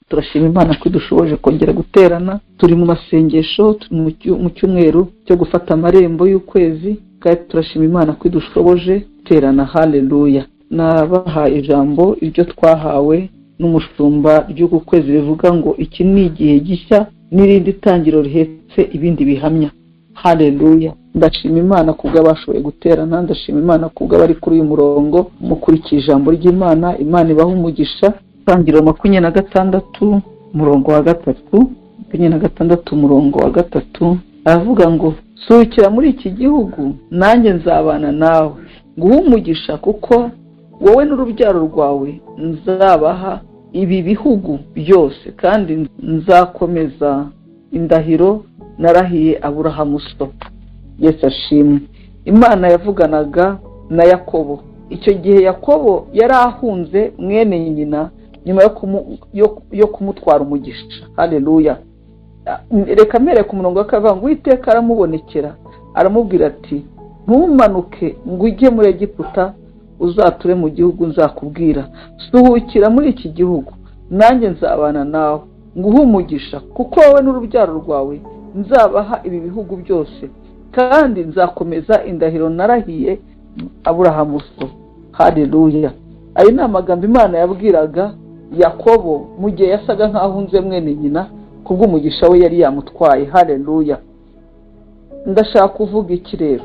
turashima Imana ko idushoboje kongera guterana. Turi mu masengesho, turi mu cyumweru cyo gufata amarembo y'ukwezi, kandi turashima Imana ko idushoboje guterana. Haleluya. Nabahaye ijambo iryo twahawe n'umushumba ry'uku kwezi rivuga ngo iki ni igihe gishya n'irindi tangiro rihetse ibindi bihamya. Haleluya. Ndashima Imana kubw'abashoboye guterana, ndashima Imana kubw'abari kuri uyu murongo mukurikije ijambo ry'Imana. Imana ibaha umugisha. Tangiro 26 umurongo wa 3, 26 umurongo wa 3 aravuga ngo sohokera muri iki gihugu nanjye nzabana nawe, nguhe umugisha kuko wowe n'urubyaro rwawe nzabaha ibi bihugu byose, kandi nzakomeza indahiro narahiye Aburahamu so. Yesu ashimwe. Imana yavuganaga na Yakobo. Icyo gihe Yakobo yari ahunze mwene nyina nyuma yo kumutwara umugisha. Haleluya. Reka mbere ku murongo w'akavuga ngo Uwiteka aramubonekera aramubwira ati ntumanuke ngo ujye muri Egiputa, uzature mu gihugu nzakubwira. Suhukira muri iki gihugu nanjye nzabana nawe, nguhe umugisha kuko wowe n'urubyaro rwawe nzabaha ibi bihugu byose, kandi nzakomeza indahiro narahiye Aburahamu so. Haleluya. Ayo ni amagambo Imana yabwiraga Yakobo mu gihe yasaga nk'ahunze mwene nyina kubw'umugisha we yari yamutwaye. Haleluya. Ndashaka kuvuga iki rero?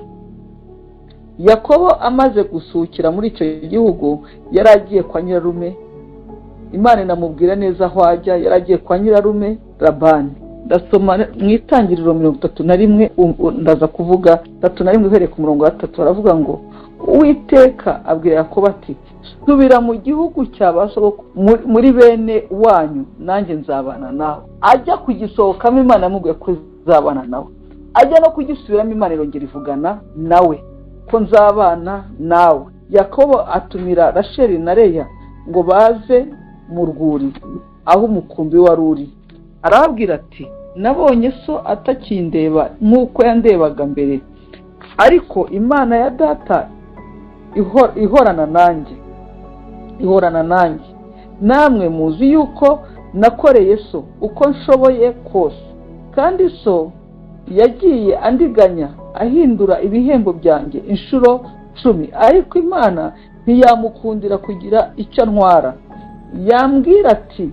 Yakobo amaze gusuhukira muri icyo gihugu yari agiye kwa nyirarume. Imana inamubwira neza aho ajya. Yari agiye kwa nyirarume Labani. Ndasoma mu itangiriro 31, ndaza kuvuga 31 uhereye ku murongo wa 3. Aravuga ngo Uwiteka abwira Yakobo ati subira mu gihugu cy'abasogokuru muri bene wanyu, nanjye nzabana nawe. Ajya kugisohokamo Imana yamubwiye ko izabana nawe. Ajya no kugisubiramo Imana irongera ivugana nawe ko nzabana nawe. Yakobo atumira Rasheli na Leya ngo baze mu rwuri aho umukumbi wari uri. Arababwira ati nabonye so atakindeba nk'uko yandebaga mbere, ariko Imana ya data ihorana nanjye. Namwe muzi yuko nakoreye so uko nshoboye kose, kandi so yagiye andiganya ahindura ibihembo byanjye inshuro 10, ariko Imana ntiyamukundira kugira icyo ntwara. Yambwira ati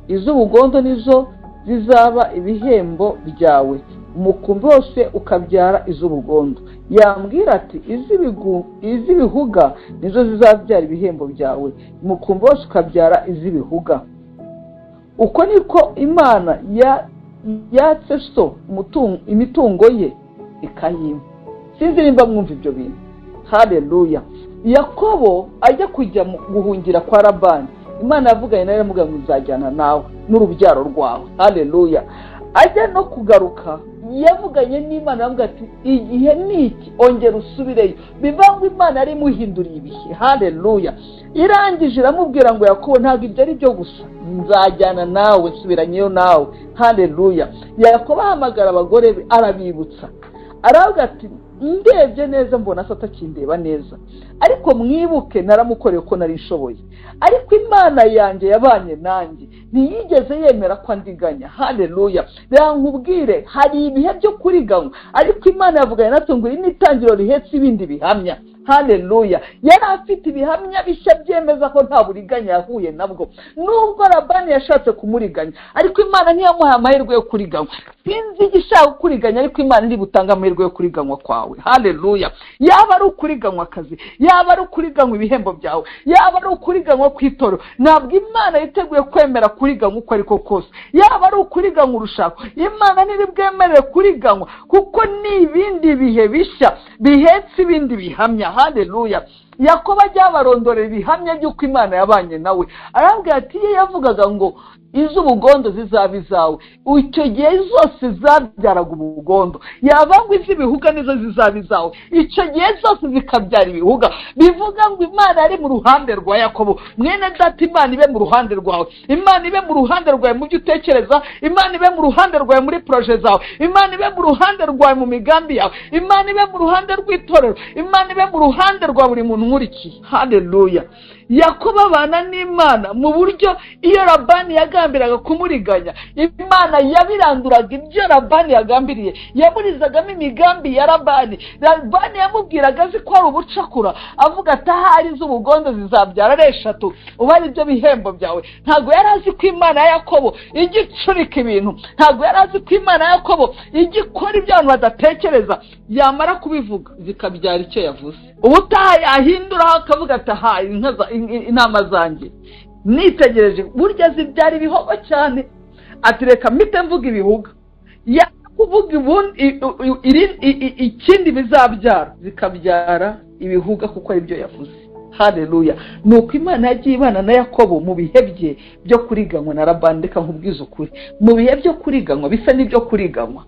iz'ubugondo nizo zizaba ibihembo byawe, umukumbi wose ukabyara iz'ubugondo. Yambwira ati iz'ibihuga nizo zizabyara ibihembo byawe, umukumbi wose ukabyara iz'ibihuga. Uko niko Imana yatse so imitungo ye ikayima. Sinzi nimba mwumva ibyo bintu. Haleluya. Yakobo ajya kujya guhungira kwa Labani, Imana yavuganye nawe aramubwira ngo nzajyana nawe n'urubyaro rwawe. Haleluya. Ajya no kugaruka yavuganye n'Imana aramubwira ati igihe niki ongera usubireyo. Bivango Imana yari imuhinduriye ibihe. Haleluya. Irangije iramubwira ngo Yakobo ntabwo ibyo ari byo gusa, nzajyana nawe, subiranyeyo nawe. Haleluya. Yakobo ahamagara abagore be arabibutsa. Aravuga ati ndebye neza mbona se atakindeba neza, ariko mwibuke naramukoreye ko nari nshoboye, ariko Imana yanjye yabanye nanjye ntiyigeze yemera ko andiganya. Haleluya. Nkubwire hari ibihe byo kuriganywa, ariko Imana yavuganye natwe ngo iri n'itangiro rihetse ibindi bihamya. Haleluya. Yari afite ibihamya bishya byemeza ko nta buriganya yahuye nabwo, nubwo Labani yashatse kumuriganya, ariko Imana ntiyamuhaye amahirwe yo kuriganywa. Sinzi igishaka kuriganya, ariko Imana iri butanga amahirwe yo kuriganywa kwawe. Haleluya. Yaba ari ukuriganywa akazi, yaba ari ukuriganywa ibihembo byawe, yaba ari ukuriganywa kwitoro, ntabwo Imana yiteguye kwemera kuriganywa uko ariko kose. Yaba ari ukuriganywa urushako, Imana ntiri bwemerere kuriganywa, kuko ni ibindi bihe bishya bihetse ibindi bihamya. Haleluya. Yakobo ajya abarondorera ibihamya by'uko Imana yabanye nawe. Arambwira ati iyo yavugaga ngo iz'ubugondo zizaba izawe, icyo gihe zose zabyaraga ubugondo. Yavanga iz'ibihuga nizo zizaba izawe, icyo gihe zose zikabyara ibihuga. Bivuga ngo Imana ari mu ruhande rwa Yakobo. Mwene data, Imana ibe mu ruhande rwawe. Imana ibe mu ruhande rwawe mu byo utekereza. Imana ibe mu ruhande rwawe muri proje zawe. Imana ibe mu ruhande rwawe mu migambi yawe. Imana ibe mu ruhande rw'itorero. Imana ibe mu ruhande rwa buri muntu nkurikiye. Haleluya. Yakobo abana n'Imana mu buryo iyo Labani yagambiraga kumuriganya, Imana yabiranduraga ibyo Labani yagambiriye, yamurizagamo imigambi ya Labani. Labani yamubwiraga azi ko ari ubucakura, avuga ati ahari z'ubugondo zizabyara ari 3, uba ari byo bihembo byawe. Ntabwo yari azi ko Imana ya Yakobo ijya icurika ibintu, ntabwo yari azi ko Imana ya Yakobo ijya ikora ibyo abantu badatekereza, yamara kubivuga zikabyara icyo yavuze. Ubutaha yahinduraho akavuga ati aha inama zanjye nitegereje burya zibyara ibihogo cyane, ati reka mpite mvuga ibihuga, kuvuga ikindi bizabyara zikabyara ibihuga kuko ari byo yavuze. Haleluya. Nuko Imana yagiye ibana na Yakobo mu bihe bye byo kuriganywa na Labani. Reka nkubwize ukuri, mu bihe byo kuriganywa bisa n'ibyo kuriganywa,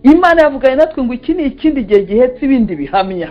Imana yavuganye natwe ngo iki ni ikindi gihe gihetse ibindi bihamya.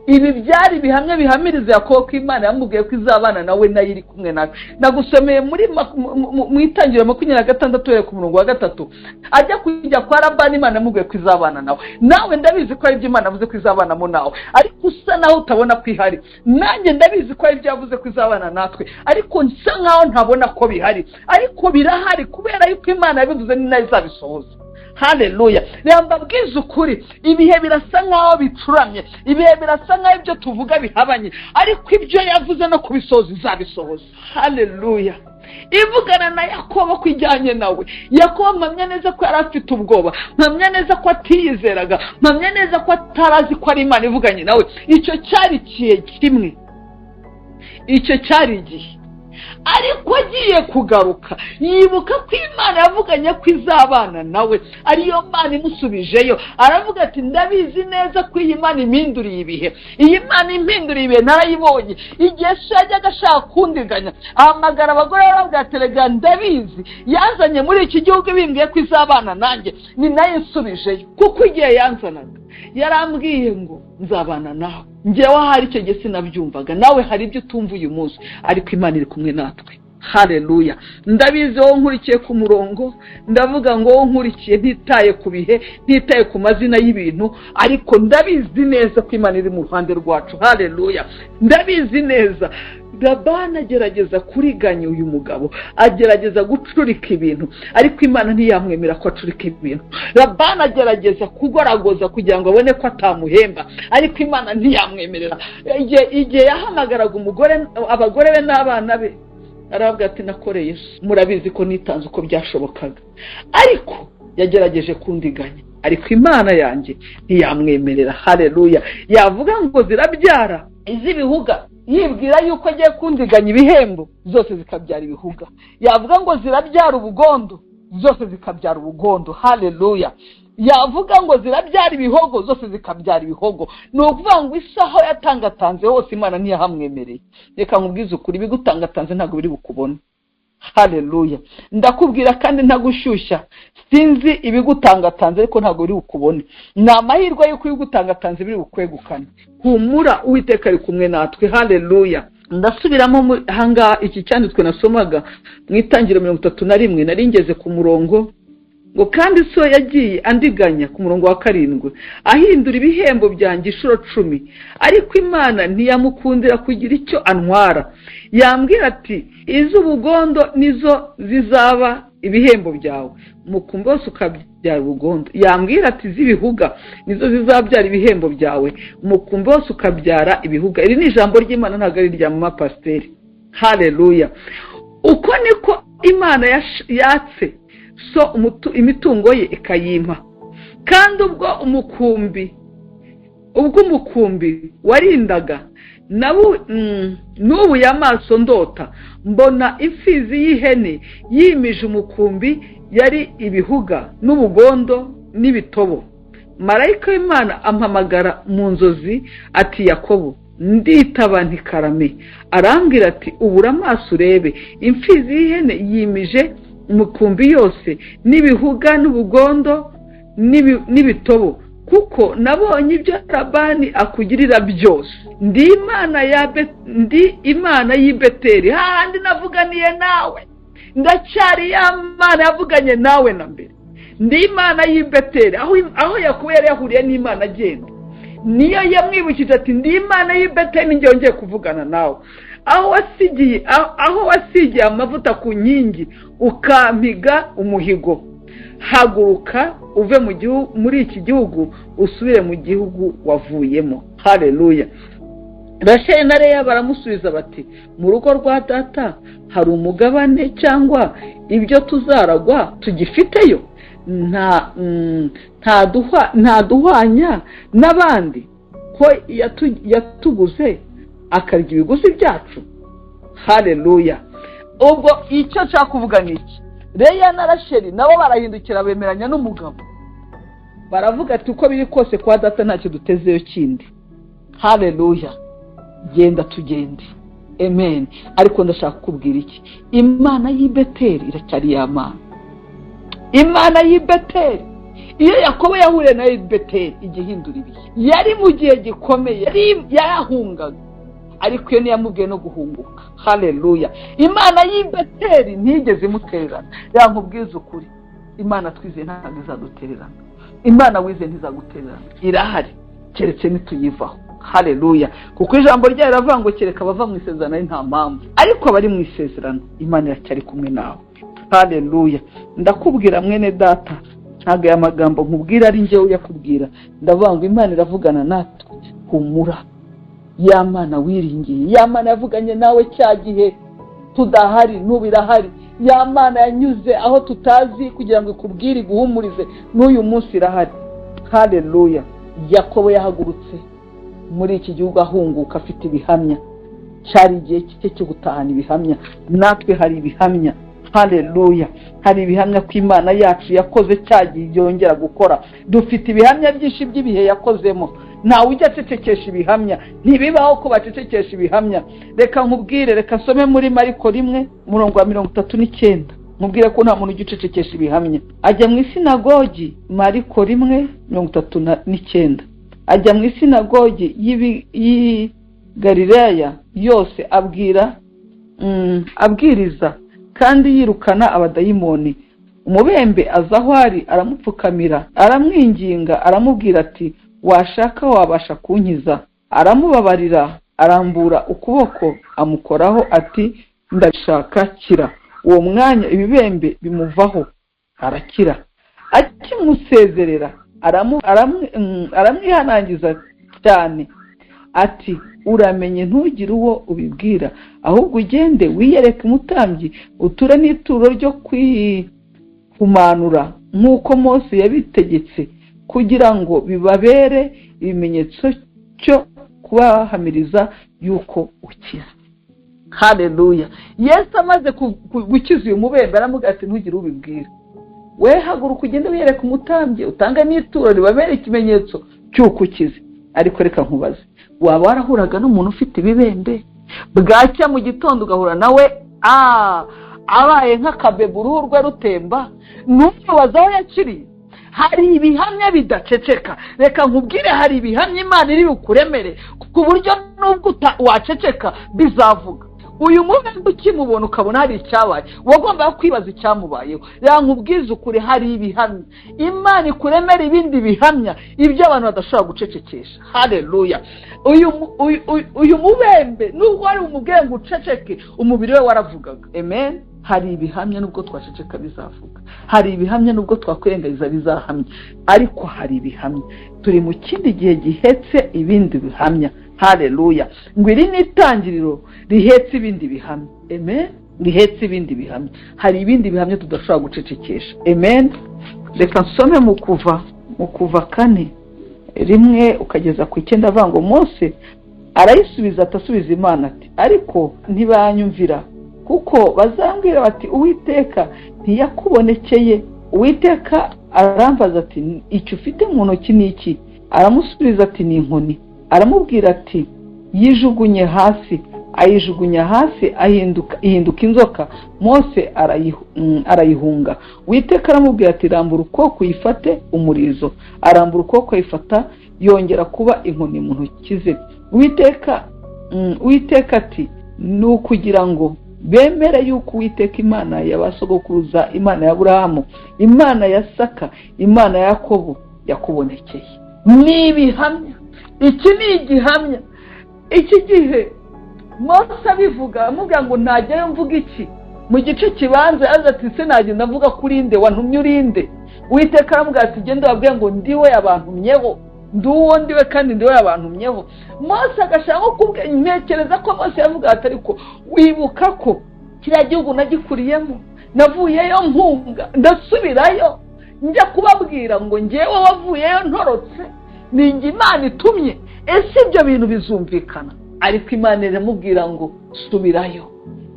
Ibi byari bihamya bihamiriza Yakobo ko Imana yamubwiye ko izabana nawe nayo iri kumwe nawe. Nagusomeye mu Itangiriro 26 ku murongo wa 3, ajya kujya kwa Labani Imana yamubwiye ko izabana nawe. Nawe ndabizi ko ari ibyo Imana yavuze ko izabana mu nawe, ariko usa naho utabona ko ihari. Nanjye ndabizi ko ari ibyo yavuze ko izabana natwe, ariko nsa nkaho ntabona ko bihari, ariko birahari kubera yuko Imana yabivuze ni nayo izabisohoza. Haleluya. Mbabwiza ukuri, ibihe birasa nkaho bicuramye, ibihe birasa nkaho ibyo tuvuga bihabanye, ariko ibyo yavuze no kubisohoza izabisohoza. Haleluya. Ivugana na Yakobo kwijyanye nawe. Yakobo mpamya neza ko yari afite ubwoba, mpamya neza ko atiyizeraga, mpamya neza ko atarazi ko ari Imana ivuganye nawe. Icyo cyari igihe kimwe, icyo cyari igihe. Ariko agiye kugaruka yibuka ko Imana yavuganye ko izabana nawe, ariyo Mana imusubijeyo. Aravuga ati ndabizi neza ko iyi Mana impinduriye ibihe, iyi Mana impinduriye ibihe narayibonye. Igihe yajyaga ashaka kundiganya ahamagara abagore baravuga ati rega ndabizi yazanye muri iki gihugu bimbwiye ko izabana nanjye, ni nayo insubijeyo. Kuko igihe yanzanaga yarambwiye ngo nzabana nawe, njyewe ahari icyo gihe sinabyumvaga, nawe hari ibyo utumva uyu munsi, ariko Imana iri kumwe natwe. Haleluya. Ndabizi wowe nkurikiye ku murongo, ndavuga ngo wowe nkurikiye ntitaye ku bihe, ntitaye ku mazina y'ibintu, ariko ndabizi neza ko Imana iri mu ruhande rwacu. Haleluya. Ndabizi neza. Labani agerageza kuriganya uyu mugabo, agerageza gucurika ibintu, ariko Imana ntiyamwemera ko acurika ibintu. Labani agerageza kugoragoza kugira ngo abone ko atamuhemba, ariko Imana ntiyamwemerera. Igihe yahamagaraga abagore be n'abana be, aravuga ati nakoreye Yesu, murabizi ko nitanze uko byashobokaga, ariko yagerageje kundiganya, ariko Imana yanjye ntiyamwemerera. Haleluya. Yavuga ngo zirabyara iz'ibihuga, yibwira yuko agiye kundiganya ibihembo, zose zikabyara ibihuga. Yavuga ngo zirabyara ubugondo, zose zikabyara ubugondo. Haleluya. Yavuga ngo zirabyara ibihogo, zose zikabyara ibihogo. Ni ukuvuga ngo isaho yatangatanze hose Imana ntiyahamwemereye. Reka nkubwize ukuri, ibigutangatanze ntabwo biri bukubone. Haleluya. Ndakubwira kandi ntagushyushya, sinzi ibigutangatanze ariko ntabwo biri bukubone. Ni amahirwe yuko ibigutangatanze biri bukwegukane. Humura, Uwiteka ari kumwe natwe. Haleluya. Ndasubiramo hanga iki cyanditswe nasomaga mu Itangiriro 31, nari ngeze ku murongo ngo kandi so yagiye andiganya ku murongo wa 7, ahindura ibihembo byanjye 10, ariko Imana ntiyamukundira kugira icyo antwara. Yambwira ati iz'ubugondo nizo zizaba ibihembo byawe, umukumbi wose ukabyara ubugondo. Yambwira ati z'ibihuga nizo zizabyara ibihembo byawe, umukumbi wose ukabyara ibihuga. Iri ni ijambo ry'Imana, ntabwo ari irya mama pasiteri. Haleluya. Uko niko Imana yatse so imitungo ye ikayimpa, kandi ubwo umukumbi warindaga n'ubu y'amaso ndota mbona imfizi y'ihene yimije umukumbi, yari ibihuga n'ubugondo n'ibitobo. Marayika w'Imana ampamagara mu nzozi ati Yakobo. Nditaba ntikarame. Arambwira ati ubura amaso urebe, imfizi y'ihene yimije umukumbi yose n'ibihuga n'ubugondo n'ibitobo, kuko nabonye ibyo Labani akugirira byose. Ndi Imana y'i Beteli, hahandi navuganiye nawe, ndacyari ya Mana yavuganye nawe na mbere. Ndi Imana y'i Beteli, aho Yakobo yari yahuriye n'Imana agenda, niyo yamwibukije ati ndi Imana y'i Beteli, njye kuvugana nawe. aho wasigiye amavuta ku nkingi ukampiga umuhigo, haguruka uve muri iki gihugu usubire mu gihugu wavuyemo. Haleluya. Rasheli na Leya baramusubiza bati, mu rugo rwa data hari umugabane cyangwa ibyo tuzaragwa tugifiteyo? ntaduhwanya n'abandi ko yatuguze akarya ibiguzi byacu. Haleluya. Ubwo icyo nshaka kuvuga ni iki, Leya na Rasheli nabo barahindukira bemeranya n'umugabo, baravuga ati uko biri kose kwa data ntacyo dutezeyo kindi. Haleluya. Genda tugende. Amen. Ariko ndashaka kukubwira iki, Imana y'i Beteli iracyari ya Mana. Imana y'i Beteli, iyo Yakobo yahuye na Beteli igihindura ibihe, yari mu gihe gikomeye, yarahungaga, ariko iyo ntiyamubwiye no guhunguka. Haleluya. Imana y'i Beteli ntigeze imutererana. Yankubwiza ukuri, Imana twizeye ntabwo izadutererana. Imana wize ntizagutererana, irahari keretse nituyivaho. Haleluya. Kuko ijambo ryayo riravuga ngo kereka abava mu isezerano ari nta mpamvu, ariko abari mu isezerano Imana iracyari kumwe nawe. Haleluya. Ndakubwira mwene data, ntabwo aya magambo nkubwira ari njyewe uyakubwira, ndavuga ngo Imana iravugana natwe. Humura, ya Mana wiringiye, ya Mana yavuganye nawe cya gihe tudahari n'ubu irahari, ya Mana yanyuze aho tutazi kugira ngo ikubwire iguhumurize, n'uyu munsi irahari. Haleluya. Yakobo yahagurutse muri iki gihugu ahunguka afite ibihamya, cyari igihe cye cyo gutahana ibihamya. Natwe hari ibihamya. Haleluya. Hari ibihamya ko Imana yacu yakoze cyagiye yongera gukora. Dufite ibihamya byinshi by'ibihe yakozemo. Ntawe ujya acecekesha ibihamya, ntibibaho ko bacecekesha ibihamya. Reka nkubwire, reka nsome muri Mariko 1:39. Nkubwire ko nta muntu ujya ucecekesha ibihamya. Ajya mu isinagogi, Mariko 1:39. Ajya mu isinagogi y'i Galileya yose abwiriza kandi yirukana abadayimoni. Umubembe aza aho ari, aramupfukamira, aramwinginga, aramubwira ati, washaka wabasha kunkiza. Aramubabarira, arambura ukuboko, amukoraho ati, ndashaka, kira. Uwo mwanya ibibembe bimuvaho, arakira. Akimusezerera, aramwihanangiza cyane ati, uramenye ntugire uwo ubibwira, ahubwo ugende wiyereke umutambyi, uture n'ituro ryo kwihumanura nk'uko Mose yabitegetse, kugira ngo bibabere ibimenyetso cyo kubahamiriza yuko ukiza. Haleluya. Yesu amaze gukiza uyu mubembe aramubwira ati, ntugire ubibwira, we haguruka ugende wiyereke umutambyi, utanga n'ituro ribabere ikimenyetso cy'uko ukize. Ariko reka nkubaze, waba warahuraga n'umuntu ufite ibibembe, bwacya mu gitondo ugahura nawe abaye nk'akabebe, uruhu rwe rutemba, ntubaze aho yakiriye? Hari ibihamya bidaceceka. Reka nkubwire, hari ibihamya Imana iri bukuremere ku buryo nubwo waceceka bizavuga. Uyu mubembe ukimubona ukabona hari icyabaye, wagomba kwibaza icyamubayeho. Yankubwiza ukuri, hari ibihamya Imana ikuremera, ibindi bihamya ibyo abantu badashobora gucecekesha. Haleluya. Uyu mubembe nubwo wari umubwiye ngo uceceke, umubiri we waravugaga. Amen. Hari ibihamya nubwo twaceceka bizavuga, hari ibihamya nubwo twakwirengagiza bizahamya, ariko hari ibihamya. Turi mu kindi gihe gihetse ibindi bihamya. Haleluya. Ngo iri ni itangiriro rihetse ibindi bihamya. Amen. Rihetse ibindi bihamya. Hari ibindi bihamya tudashobora gucecekesha. Amen. Reka nsome mu Kuva 4:1 ukageza ku 9 avuga ngo Mose arayisubiza, atasubiza Imana ati, ariko ntibanyumvira, kuko bazambwira bati, Uwiteka ntiyakubonekeye. Uwiteka arambaza ati, icyo ufite mu ntoki ni iki? Aramusubiza ati, ni inkoni. Aramubwira ati, yijugunye hasi. Ayijugunya hasi, ihinduka inzoka. Mose arayihunga. Uwiteka aramubwira ati, rambura ukuboko uyifate umurizo. Arambura ukuboko ayifata, yongera kuba inkoni mu ntoki ze. Uwiteka ati, ni ukugira ngo bemere yuko Uwiteka Imana y'abasogokuruza, Imana ya Aburahamu, Imana ya Saka, Imana ya Yakobo, yakubonekeye. Ni ibihamya. Iki ni igihamya. Iki gihe Mose abivuga amubwira ngo ntajyayo mvuga iki mu gice kibanza yaza ati se nagenda mvuga kuri nde wantumye urinde Uwiteka aramubwira ati genda wabwira ngo ndiwe abantumyeho nduwo ndiwe kandi ndiwe abantumyeho Mose agashaka kubwe ntekereza ko Mose yavuga ati ariko wibuka ko kiriya gihugu nagikuriyemo navuyeyo mpunga ndasubirayo njya kubabwira ngo ngewe wavuyeyo ntorotse ninjye Imana itumye ese ibyo bintu bizumvikana ariko Imana iramubwira ngo subirayo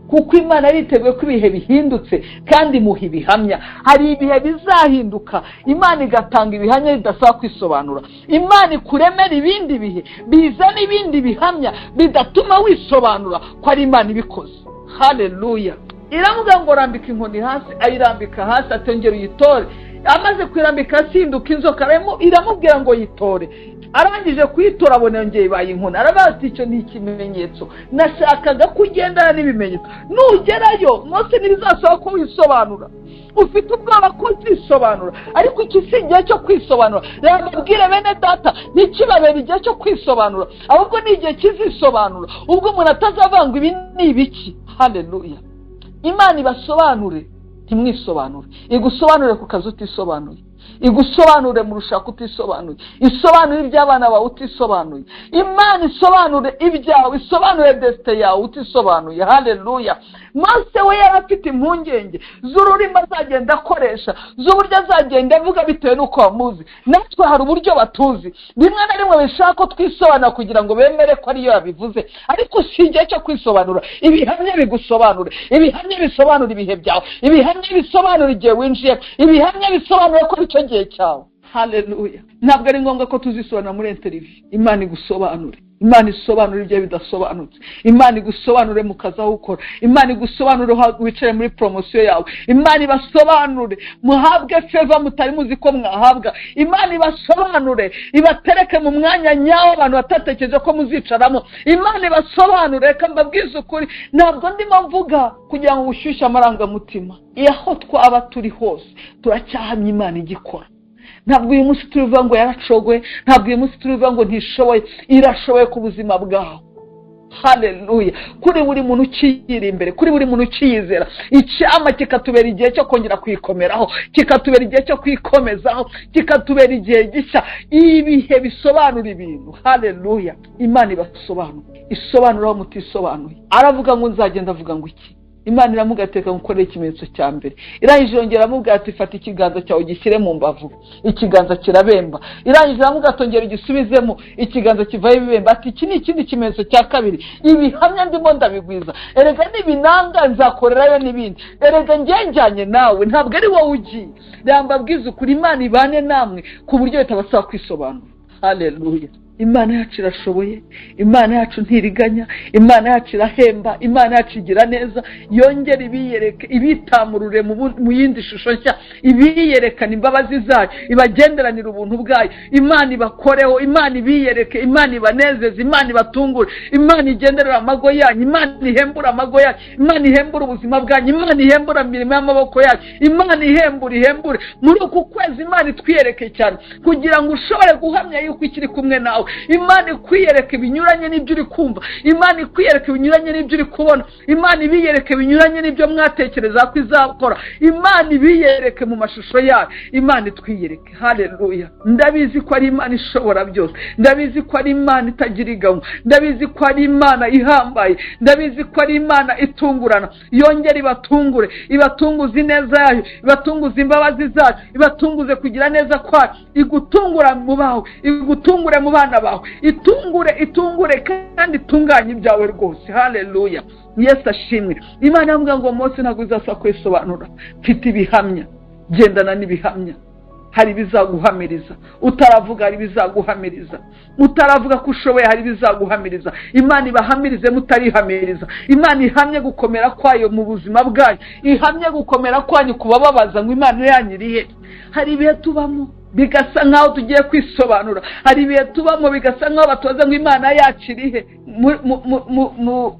kuko Imana yiteguye ko ibihe bihindutse kandi muha ibihamya hari ibihe bizahinduka Imana igatanga ibihamya bidasaba kwisobanura Imana ikuremera ibindi bihe bizana ibindi bihamya bidatuma wisobanura ko ari Imana ibikoze haleluya iravuga ngo rambika inkoni hasi ayirambika hasi atongera uyitore amaze kwirambika asinduka inzoka iramubwira ngo yitore arangije kuyitora abona yongeye baye inkoni arabati icyo ni ikimenyetso nashakaga kugendana n'ibimenyetso nugerayo Mose ntibizasaba ko wisobanura ufite ubwoba ko uzisobanura ariko iki si igihe cyo kwisobanura rambabwire bene data ntikibabere igihe cyo kwisobanura ahubwo ni igihe kizisobanura ubwo umuntu atazavanga ibi ni ibiki haleluya Imana ibasobanure ntimwisobanure igusobanure ku kazi utisobanuye igusobanure mu rushaka utisobanuye isobanure iby'abana bawe utisobanuye Imana isobanure ibyawe isobanure destiny yawe utisobanuye haleluya Mose we yarafite impungenge z'ururimi azagenda akoresha z'uburyo azagenda avuga bitewe n'uko wamuzi natwe hari uburyo batuzi rimwe na rimwe bishaka ko twisobanura kugira ngo bemere ko ariyo yabivuze ariko si igihe cyo kwisobanura ibihamya bigusobanure ibihamya bisobanura ibihe byawe ibihamya bisobanura igihe winjiye ibihamya bisobanura ko icyo gihe cyawe haleluya ntabwo ari ngombwa ko tuzisobanura muri interview Imana igusobanure Imana isobanura ibyo bidasobanutse Imana igusobanure mu kazi aho ukora Imana igusobanure wicare muri promotion yawe Imana ibasobanure muhabwe favor mutari muzi ko mwahabwa Imana ibasobanure ibatereke mu mwanya nyawo abantu batatekereje ko muzicaramo Imana ibasobanure reka mbabwize ukuri ntabwo ndimo mvuga kugira ngo ushyushye amarangamutima aho twaba turi hose turacyahamya Imana igikora ntabwo uyu munsi turuvuga ngo yaracogwe ntabwo uyu munsi turuvuga ngo ntishoboye irashoboye ku buzima bwawe haleluya kuri buri muntu ukiyira imbere kuri buri muntu ukiyizera icyama kikatubera igihe cyo kongera kwikomeraho kikatubera igihe cyo kwikomezaho kikatubera igihe gishya ibihe bisobanura ibintu haleluya Imana ibasobanura isobanuraho mutisobanuye aravuga ngo nzagenda avuga ngo iki Imana iramugateka gukorera ikimenyetso cya mbere irangije yongera amubwira ati fata ikiganza cyawe gishyire mu mbavu ikiganza kirabemba irangije iramugatongera igisubizemo ikiganza kivaye ibibemba ati iki ni ikindi kimenyetso cya kabiri ibihamya ndimo ndabigwiza erega n'ibinanga nzakorerayo n'ibindi erega njyanye nawe ntabwo ari wowe ugiye rambabwiza ukuri Imana ibane namwe ku buryo bitabasaba kwisobanura haleluya Imana yacu irashoboye Imana yacu ntiriganya Imana yacu irahemba Imana yacu igira neza yongera ibiyereke ibitamurure mu yindi shusho nshya ibiyerekana imbabazi zayo ibagenderanira ubuntu bwayo Imana ibakoreho Imana ibiyereke Imana ibanezeze Imana ibatungure Imana igenderera amago yanyu Imana ihembura amago yanyu Imana ihembura ubuzima bwanyu Imana ihembura imirimo y'amaboko yanyu Imana ihembure muri uku kwezi Imana itwiyereke cyane kugira ngo ushobore guhamya yuko ikiri kumwe nawe Imana ikwiyereke binyuranye n'ibyo uri kumva Imana ikwiyereke binyuranye n'ibyo uri kubona Imana ibiyereke binyuranye n'ibyo mwatekereza ko izakora Imana ibiyereke mu mashusho yayo Imana itwiyereke haleluya ndabizi ko ari Imana ishobora byose ndabizi ko ari Imana itagira igamo ndabizi ko ari Imana ihambaye ndabizi ko ari Imana itungurana yongera ibatungure ibatunguze ineza yayo ibatunguze imbabazi zayo ibatunguze kugira neza kwayo igutungura mu bawe igutungure mu bana bawe itungure kandi itunganye ibyawe rwose haleluya Yesu ashimwe Imana yambwira ngo Mose ntabwo uzasa kwisobanura mfite ibihamya gendana n'ibihamya hari ibizaguhamiriza utaravuga hari ibizaguhamiriza utaravuga ko ushoboye hari ibizaguhamiriza Imana ibahamirize mutarihamiriza Imana ihamye gukomera kwayo mu buzima bwanyu ihamye gukomera kwanyu kubababaza ngo Imana yanyirihe hari ibihe tubamo bigasa nkaho tugiye kwisobanura. Hari ibihe tubamo bigasa nkaho batubaza ngo Imana yacu irihe.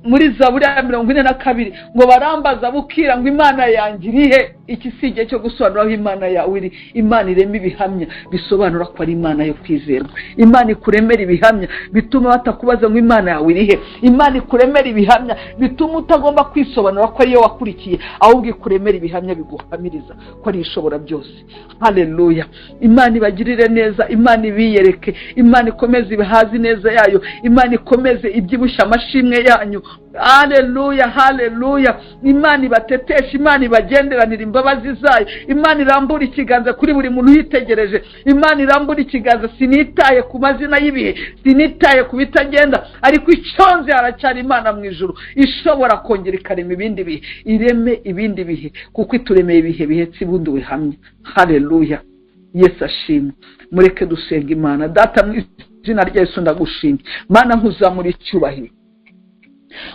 Muri Zaburi ya 42 ngo barambaza bukira ngo Imana yanjye irihe. Iki si igihe cyo gusobanura aho Imana yawe iri. Imana irema ibihamya bisobanura ko ari Imana yo kwizerwa. Imana ikuremera ibihamya bituma batakubaza ngo Imana yawe irihe. Imana ikuremera ibihamya bituma utagomba kwisobanura ko ariyo wakurikiye, ahubwo ikuremera ibihamya biguhamiriza ko ari ishobora byose. Haleluya. Imana ibagirire neza, Imana ibiyereke, Imana ikomeze ibihazi neza yayo, Imana ikomeze ibyibusha amashimwe yanyu. Haleluya, haleluya. Imana ibatetesha, Imana ibagenderanira imbabazi zayo, Imana irambura ikiganza kuri buri muntu yitegereje, Imana irambura ikiganza. Sinitaye ku mazina y'ibihe, sinitaye ku bitagenda, ariko icyonze haracyari Imana mu ijuru ishobora kongera ikarema ibindi bihe, ireme ibindi bihe, kuko ituremeye ibihe bihetse ibundi bihamye. Haleluya. Yesu ashimwe. Mureke dusenga Imana. Data mu izina rya Yesu ndagushimye. Mana nkuzamura icyubahiro.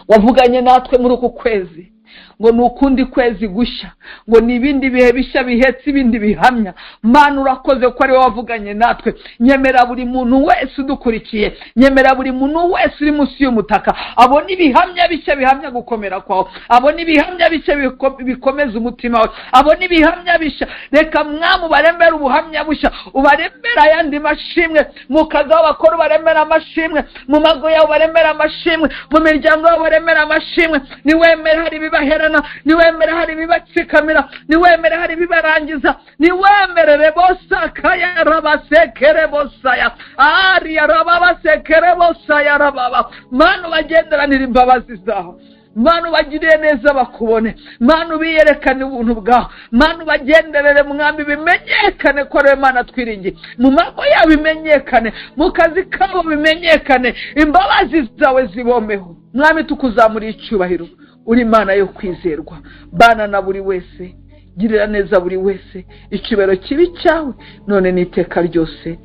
Wavuganye natwe muri uku kwezi ngo nukundi kwezi gushya, ngo nibindi bihe bishya bihetse ibindi bihamya. Mana urakoze ko ari wavuganye natwe. Nyemera buri muntu wese udukurikiye, nyemera buri muntu wese uri munsi y'umutaka abone ibihamya bishya bihamya gukomera kwawe, abone ibihamya bishya bikomeza umutima wawe, abone ibihamya bishya. Reka Mwami ubarembera ubuhamya bushya, ubarembera ayandi mashimwe, mu kazi aho bakora ubarembera amashimwe, mu mago yawe ubarembera amashimwe, mu miryango yawe ubarembera amashimwe. Niwemere hari bibaherana, niwemere hari bibatsikamira, niwemere hari bibarangiza, niwemere rebosa kaya rabasekere bosaya ari rababasekere bosaya rababa. Mana bagenderanira imbabazi zawe, Mana bagiriye neza bakubone, Mana ubiyerekane ubuntu bwawe, Mana bagenderere Mwami bimenyekane ko ari Imana twiringiye, mu mago yawe bimenyekane, mu kazi kabo bimenyekane, imbabazi zawe zibomeho. Mwami tukuzamuriye icyubahiro, uri Imana yo kwizerwa. Bana na buri wese, girira neza buri wese, icyubahiro kibi cyawe none n'iteka ryose.